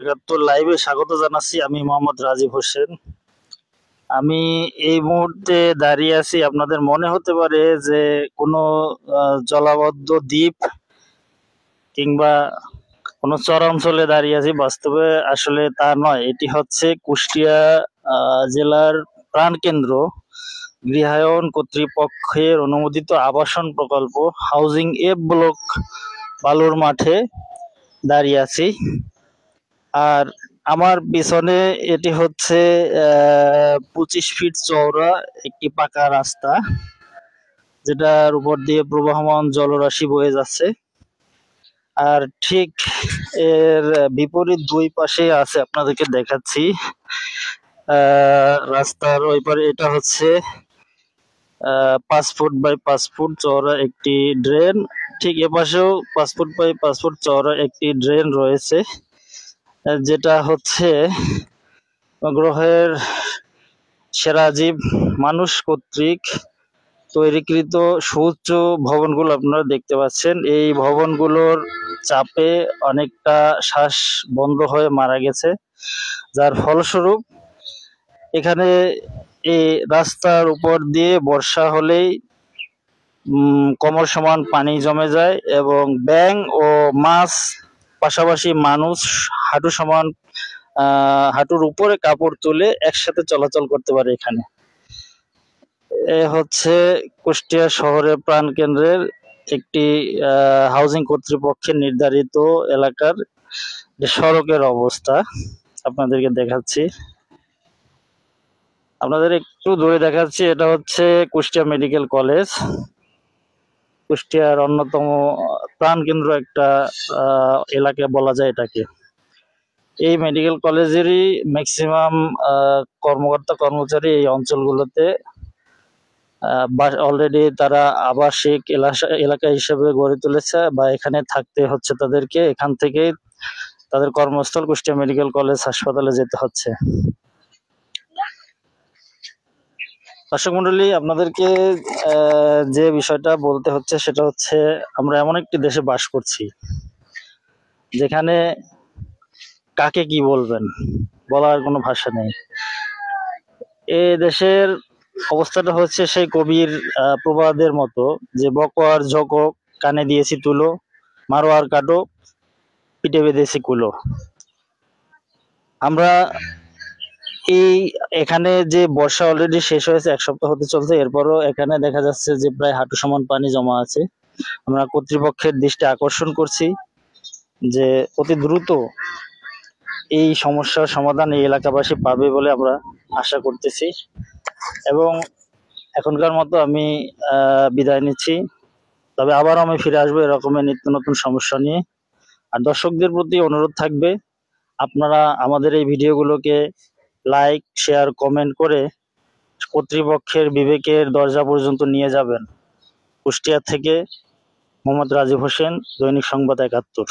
একাত্তর লাইভে স্বাগত জানাচ্ছি। আমি মোহাম্মদ রাজীব হোসেন। আমি এই মুহূর্তে দাঁড়িয়ে আছি, আপনাদের মনে হতে পারে যে কোনো জলাবদ্ধ দ্বীপ কিংবা কোনো চরাঞ্চলে দাঁড়িয়ে আছি। বাস্তবে আসলে তা নয়, এটি হচ্ছে কুষ্টিয়া জেলার প্রাণকেন্দ্র গৃহায়ন কর্তৃপক্ষের অনুমোদিত আবাসন প্রকল্প হাউজিং এ ব্লক বালুর মাঠে দাঁড়িয়ে আছি। আর আমার পিছনে এটি হচ্ছে 25 ফিট চওড়া একটি পাকা রাস্তা, যেটার উপর দিয়ে প্রবাহমান জলরাশি বয়ে যাচ্ছে। আর ঠিক এর বিপরীত দুই পাশে আছে, আপনাদেরকে দেখাচ্ছি। রাস্তার ওই পারে এটা হচ্ছে 5 ফুট বাই 5 ফুট চওড়া একটি ড্রেন। ঠিক এ পাশেও 5 ফুট বাই 5 ফুট চওড়া একটি ড্রেন রয়েছে, যেটা হচ্ছে গ্রহের সেরা জীব মানুষ কর্তৃক তৈরিকৃত সুউচ্চ ভবনগুলো আপনারা দেখতে পাচ্ছেন। এই ভবনগুলোর চাপে অনেকটা শ্বাস বন্ধ হয়ে মারা গেছে, যার ফলস্বরূপ এখানে এই রাস্তার উপর দিয়ে বর্ষা হলেই কোমর সমান পানি জমে যায় এবং ব্যাঙ ও মাছ, পাশাপাশি মানুষ হাঁটু সমান হাঁটুর উপরে কাপড় তুলে একসাথে চলাচল করতে পারে। এখানে এ হচ্ছে কুষ্টিয়া শহরের প্রাণকেন্দ্রের একটি হাউজিং কর্তৃপক্ষের নির্ধারিত এলাকার সড়কের অবস্থা আপনাদেরকে দেখাচ্ছি। আপনাদের একটু দূরে দেখাচ্ছি, এটা হচ্ছে কুষ্টিয়া মেডিকেল কলেজ, কুষ্টিয়ার অন্যতম প্রাণকেন্দ্র একটা এলাকা বলা যায় এটাকে। এই মেডিকেল কলেজেরই ম্যাক্সিমাম কর্মকর্তা কর্মচারী এই অঞ্চলগুলোতে অলরেডি তারা আবাসিক এলাকা হিসেবে গড়ে তুলেছে, বা এখানে থাকতে হচ্ছে তাদেরকে। এখান থেকে তাদের কর্মস্থল কুষ্টিয়া মেডিকেল কলেজ হাসপাতালে যেতে হচ্ছে। দর্শক মন্ডলী, আপনাদেরকে যে বিষয়টা বলতে হচ্ছে সেটা হচ্ছে, আমরা এমন একটি দেশে বাস করছি যেখানে কাকে কি বলবেন বলার কোনো ভাষা নেই। এ দেশের অবস্থাটা হচ্ছে সেই কবির প্রবাদের মতো, যে বকো আর ঝোঁকো, কানে দিয়েছি তুলো, মারো আর কাটো, পিঠে বেঁধেছি কুলো। আমরা এখানে যে বর্ষা অলরেডি শেষ হয়েছে, 1 সপ্তাহ হতে চলছে, এরপরও এখানে দেখা যাচ্ছে যে প্রায় হাঁটু সমান পানি জমা আছে। আমরা কর্তৃপক্ষের দৃষ্টি আকর্ষণ করছি যে অতি দ্রুত এই সমস্যার সমাধান এই এলাকাবাসী পাবে বলে আমরা আশা করতেছি। এবং এখনকার মতো আমি বিদায় নিচ্ছি, তবে আবার আমি ফিরে আসবো এরকমের নিত্য নতুন সমস্যা নিয়ে। আর দর্শকদের প্রতি অনুরোধ থাকবে, আপনারা আমাদের এই ভিডিওগুলোকে লাইক, শেয়ার, কমেন্ট করে কর্তৃপক্ষের বিবেকের দরজা পর্যন্ত নিয়ে যাবেন। কুষ্টিয়া থেকে মোহাম্মদ রাজীব হোসেন, দৈনিক সংবাদ 71।